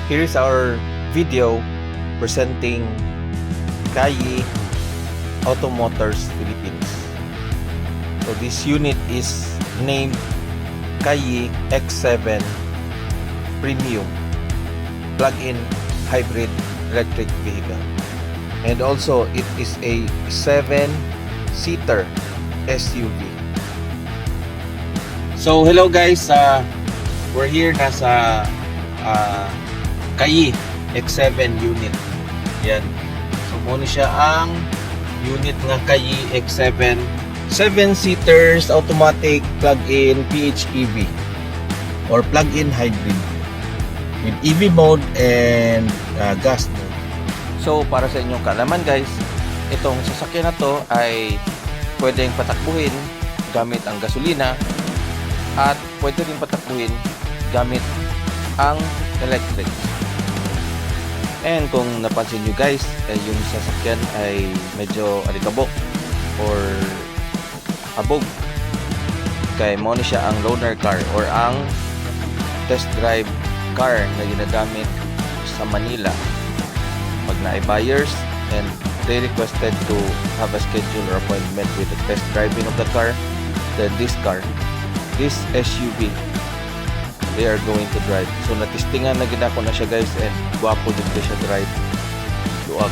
Here is our video presenting Kayi Automotors Philippines. So this unit is named Kayi X7 Premium Plug-in Hybrid Electric Vehicle. And also it is a 7-seater SUV. So hello guys, we're here nasa Kayi X7 unit. Yan. So muna siya ang unit ng Kayi X7 7-seaters automatic plug-in PHEV or plug-in hybrid with EV mode and gas mode. So para sa inyong kaalaman guys, itong sasakyan na to ay pwedeng patakbuhin gamit ang gasolina at pwede rin patakbuhin gamit ang electric. And kung napansin nyo guys, yung sasakyan ay medyo alikabok or abog. Kaya mo na siya ang loaner car or ang test drive car na ginagamit sa Manila pag na-buyers and they requested to have a schedule or appointment with the test driving of the car. Then this SUV they are going to drive. So natistingan na ginako na siya guys and gwapo din siya drive. Luwag.